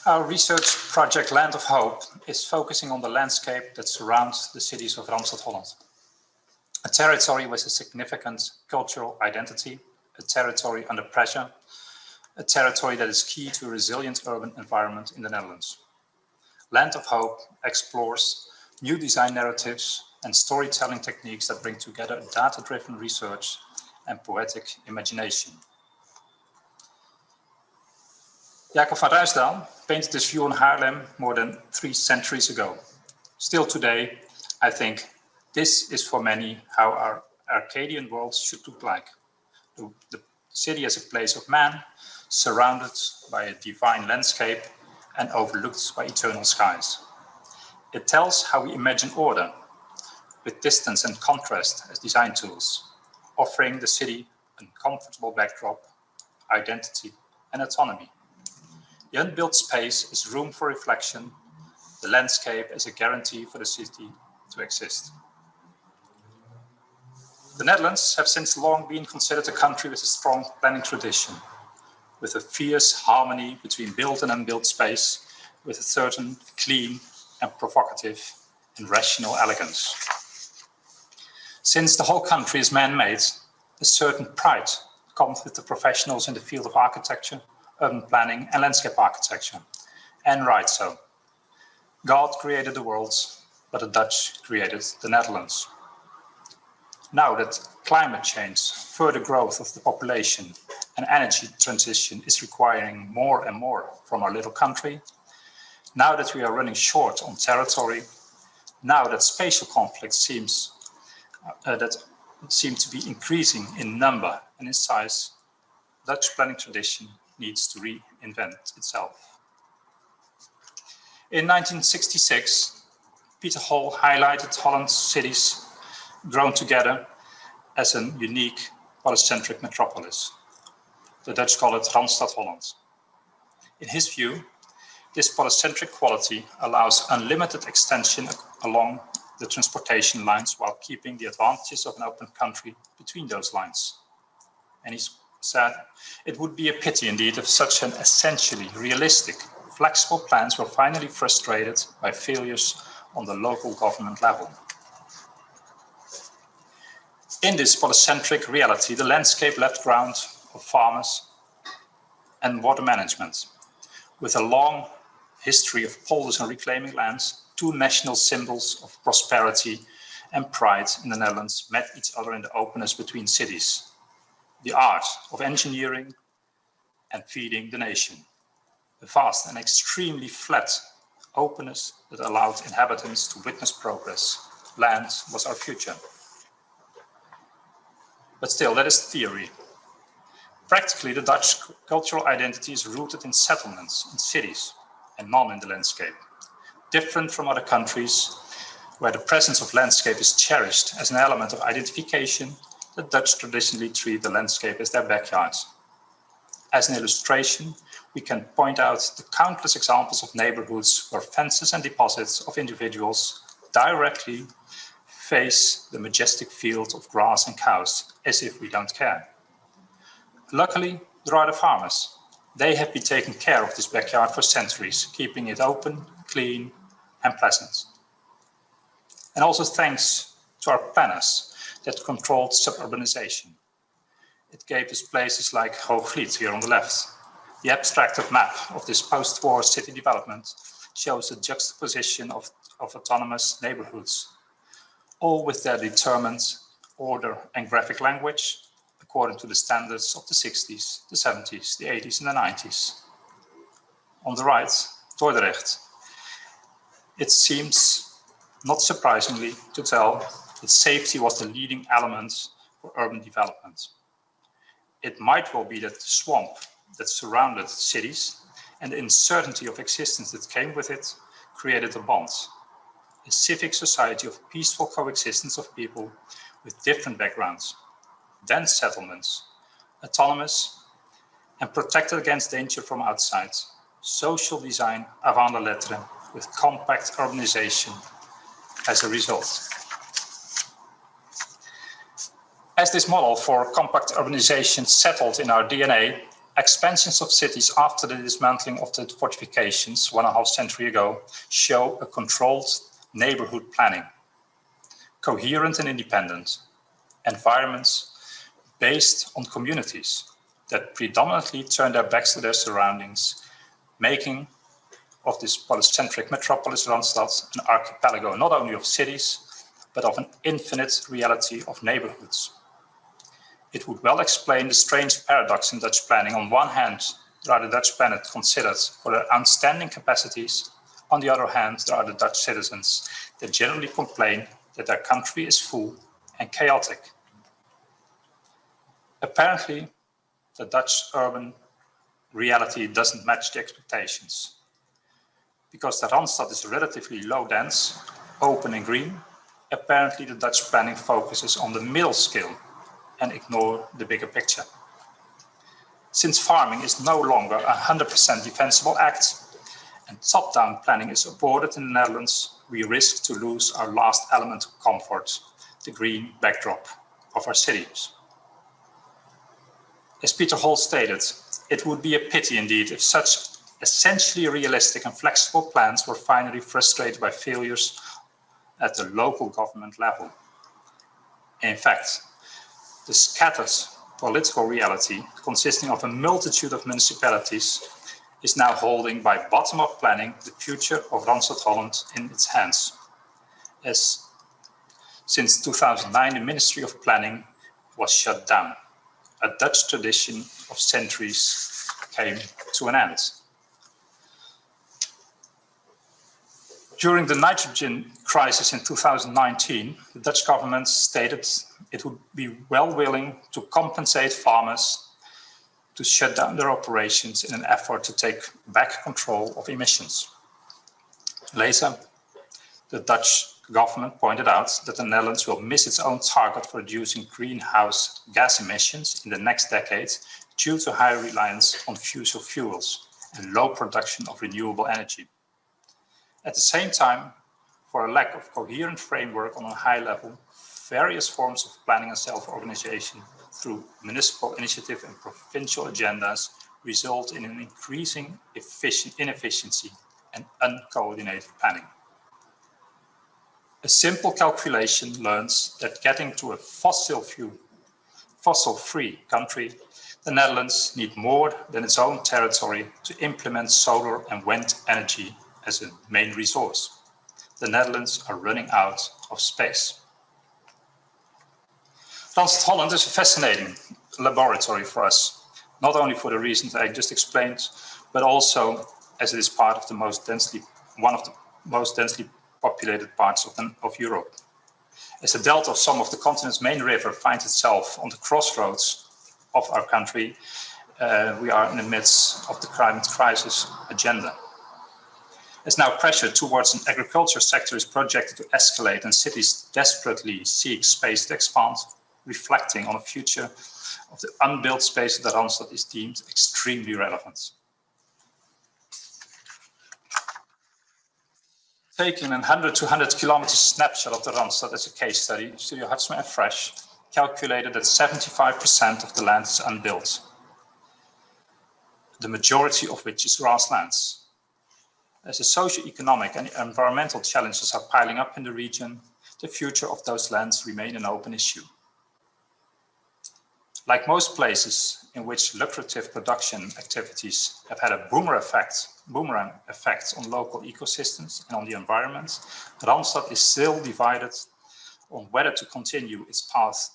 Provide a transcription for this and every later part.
Our research project Land of Hope is focusing on the landscape that surrounds the cities of Randstad Holland. A territory with a significant cultural identity, a territory under pressure, a territory that is key to a resilient urban environment in the Netherlands. Land of Hope explores new design narratives and storytelling techniques that bring together data-driven research and poetic imagination. Jacob van Ruisdael painted this view on Haarlem more than 3 centuries ago. Still today, I think this is for many how our Arcadian world should look like. The city as a place of man, surrounded by a divine landscape and overlooked by eternal skies. It tells how we imagine order, with distance and contrast as design tools, offering the city a comfortable backdrop, identity, and autonomy. The unbuilt space is room for reflection, the landscape is a guarantee for the city to exist. The Netherlands have since long been considered a country with a strong planning tradition, with a fierce harmony between built and unbuilt space, with a certain clean and provocative and rational elegance. Since the whole country is man-made, a certain pride comes with the professionals in the field of architecture, urban planning and landscape architecture, and right so. God created the world, but the Dutch created the Netherlands. Now that climate change, further growth of the population and energy transition is requiring more and more from our little country, now that we are running short on territory, now that spatial conflicts seem to be increasing in number and in size, Dutch planning tradition needs to reinvent itself. In 1966, Peter Hall highlighted Holland's cities grown together as a unique polycentric metropolis. The Dutch call it Randstad Holland. In his view, this polycentric quality allows unlimited extension along the transportation lines while keeping the advantages of an open country between those lines. And he said, it would be a pity indeed if such an essentially realistic, flexible plans were finally frustrated by failures on the local government level. In this polycentric reality, the landscape left ground of farmers and water management. With a long history of polders and reclaiming lands, 2 national symbols of prosperity and pride in the Netherlands met each other in the openness between cities. The art of engineering and feeding the nation. A vast and extremely flat openness that allowed inhabitants to witness progress. Land was our future. But still, that is theory. Practically, the Dutch cultural identity is rooted in settlements, in cities, and none in the landscape. Different from other countries, where the presence of landscape is cherished as an element of identification, the Dutch traditionally treat the landscape as their backyard. As an illustration, we can point out the countless examples of neighborhoods where fences and deposits of individuals directly face the majestic field of grass and cows, as if we don't care. Luckily, there are the farmers. They have been taking care of this backyard for centuries, keeping it open, clean, and pleasant. And also thanks to our planners that controlled suburbanization. It gave us places like Hoogvliet here on the left. The abstracted map of this post-war city development shows the juxtaposition of autonomous neighborhoods, all with their determined order and graphic language, according to the standards of the 60s, the 70s, the 80s, and the 90s. On the right, Dordrecht. It seems, not surprisingly, to tell that safety was the leading element for urban development. It might well be that the swamp that surrounded cities and the uncertainty of existence that came with it created a bond, a civic society of peaceful coexistence of people with different backgrounds, dense settlements, autonomous and protected against danger from outside, social design avant la lettre with compact urbanization as a result. As this model for compact urbanization settled in our DNA, Expansions of cities after the dismantling of the fortifications 1.5 centuries ago show a controlled neighborhood planning, coherent and independent environments based on communities that predominantly turn their backs to their surroundings, making of this polycentric metropolis Randstad an archipelago not only of cities, but of an infinite reality of neighborhoods. It would well explain the strange paradox in Dutch planning. On one hand, there are the Dutch planet considered for their outstanding capacities. On the other hand, there are the Dutch citizens that generally complain that their country is full and chaotic. Apparently, the Dutch urban reality doesn't match the expectations. Because the Randstad is relatively low dense, open and green, apparently the Dutch planning focuses on the middle scale and ignore the bigger picture. Since farming is no longer a 100% defensible act and top-down planning is aborted in the Netherlands, we risk to lose our last element of comfort, the green backdrop of our cities. As Peter Hall stated, it would be a pity indeed if such essentially realistic and flexible plans were finally frustrated by failures at the local government level. In fact, the scattered political reality consisting of a multitude of municipalities is now holding by bottom-up planning the future of Randstad Holland in its hands. As since 2009, the Ministry of Planning was shut down. A Dutch tradition of centuries came to an end. During the nitrogen crisis in 2019, the Dutch government stated it would be well willing to compensate farmers to shut down their operations in an effort to take back control of emissions. Later, the Dutch government pointed out that the Netherlands will miss its own target for reducing greenhouse gas emissions in the next decade due to high reliance on fossil fuels and low production of renewable energy. At the same time, for a lack of coherent framework on a high level, various forms of planning and self-organization through municipal initiative and provincial agendas result in an increasing inefficiency and uncoordinated planning. A simple calculation learns that getting to a fossil-free country, the Netherlands need more than its own territory to implement solar and wind energy as a main resource. The Netherlands are running out of space. Randstad Holland is a fascinating laboratory for us, not only for the reasons I just explained, but also as it is part of one of the most densely populated parts of Europe. As the delta of some of the continent's main river finds itself on the crossroads of our country, we are in the midst of the climate crisis agenda. As now pressure towards an agriculture sector is projected to escalate and cities desperately seek space to expand, reflecting on a future of the unbuilt space that Randstad is deemed extremely relevant. Taking a 100 to 100 kilometer snapshot of the Randstad as a case study, Studio Hartzema and Fresh calculated that 75% of the land is unbuilt, the majority of which is grasslands. As the socio-economic and environmental challenges are piling up in the region, the future of those lands remain an open issue. Like most places in which lucrative production activities have had a boomerang effect on local ecosystems and on the environment, Randstad is still divided on whether to continue its path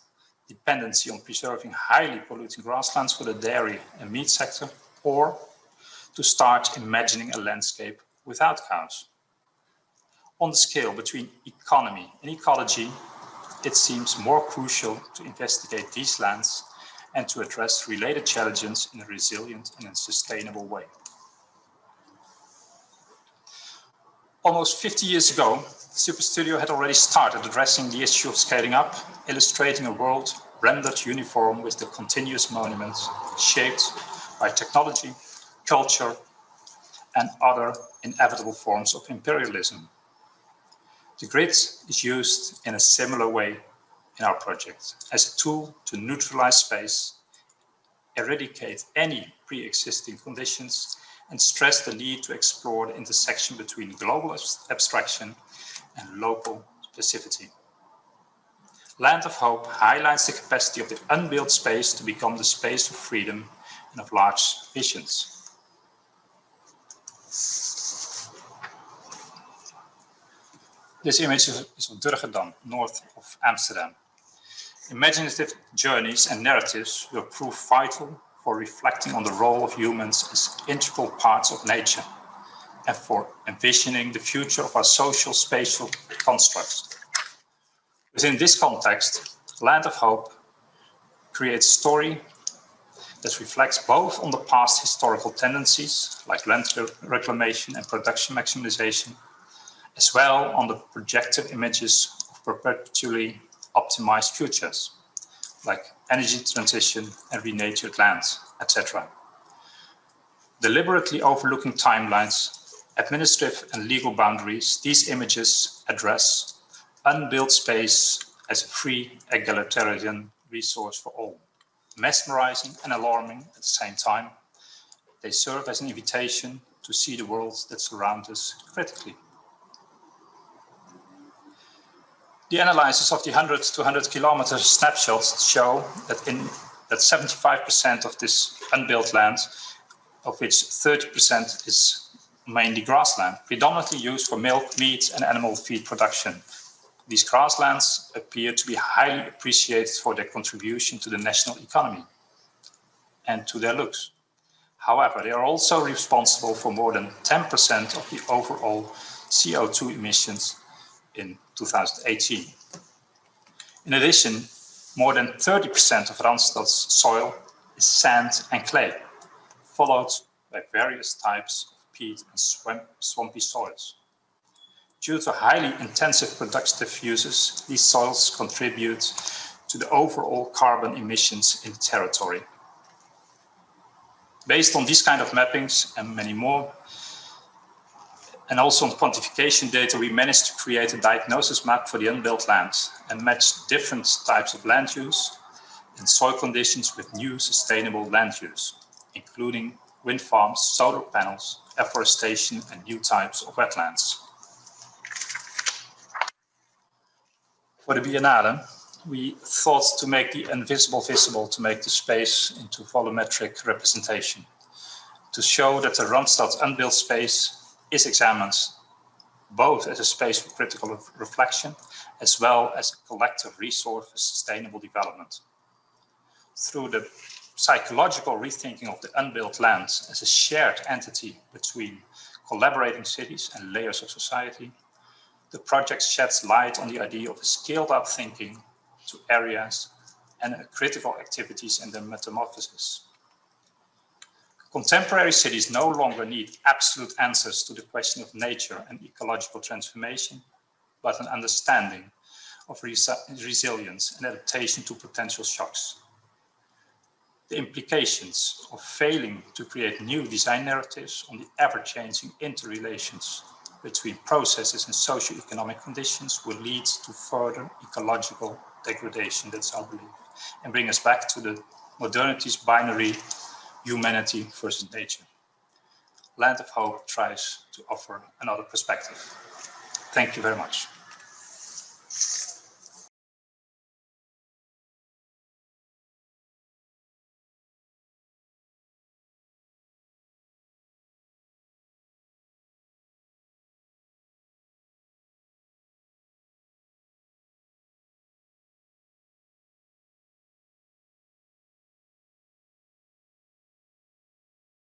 dependency on preserving highly polluting grasslands for the dairy and meat sector, or to start imagining a landscape without cows. On the scale between economy and ecology, it seems more crucial to investigate these lands and to address related challenges in a resilient and a sustainable way. Almost 50 years ago, Super Studio had already started addressing the issue of scaling up, illustrating a world rendered uniform with the continuous monuments shaped by technology, culture, and other inevitable forms of imperialism. The grid is used in a similar way in our project as a tool to neutralize space, eradicate any pre-existing conditions, and stress the need to explore the intersection between global abstraction and local specificity. Land of Hope highlights the capacity of the unbuilt space to become the space of freedom and of large visions. This image is of Durgedam, north of Amsterdam. Imaginative journeys and narratives will prove vital for reflecting on the role of humans as integral parts of nature and for envisioning the future of our social spatial constructs. Within this context, Land of Hope creates story that reflects both on the past historical tendencies like land reclamation and production maximization, as well on the projected images of perpetually optimized futures like energy transition and renatured lands, etc. Deliberately overlooking timelines, administrative and legal boundaries, these images address unbuilt space as a free, egalitarian resource for all. Mesmerizing and alarming at the same time, they serve as an invitation to see the world that surrounds us critically. The analysis of the 100 to 100 kilometer snapshots show that 75% of this unbuilt land, of which 30% is mainly grassland, predominantly used for milk, meat, and animal feed production. These grasslands appear to be highly appreciated for their contribution to the national economy and to their looks. However, they are also responsible for more than 10% of the overall CO2 emissions in 2018. In addition, more than 30% of Randstad's soil is sand and clay, followed by various types of peat and swampy soils. Due to highly intensive productive uses, these soils contribute to the overall carbon emissions in the territory. Based on these kind of mappings and many more, and also on quantification data, we managed to create a diagnosis map for the unbuilt land and match different types of land use and soil conditions with new sustainable land use, including wind farms, solar panels, afforestation, and new types of wetlands. For the Biennale, we thought to make the invisible visible, to make the space into volumetric representation, to show that the Randstad unbuilt space is examined both as a space for critical reflection as well as a collective resource for sustainable development. Through the psychological rethinking of the unbuilt land as a shared entity between collaborating cities and layers of society, the project sheds light on the idea of a scaled-up thinking to areas and critical activities in their metamorphosis. Contemporary cities no longer need absolute answers to the question of nature and ecological transformation, but an understanding of resilience and adaptation to potential shocks. The implications of failing to create new design narratives on the ever-changing interrelations between processes and socio-economic conditions will lead to further ecological degradation, that's our belief, and bring us back to the modernity's binary humanity versus nature. Land of Hope tries to offer another perspective. Thank you very much.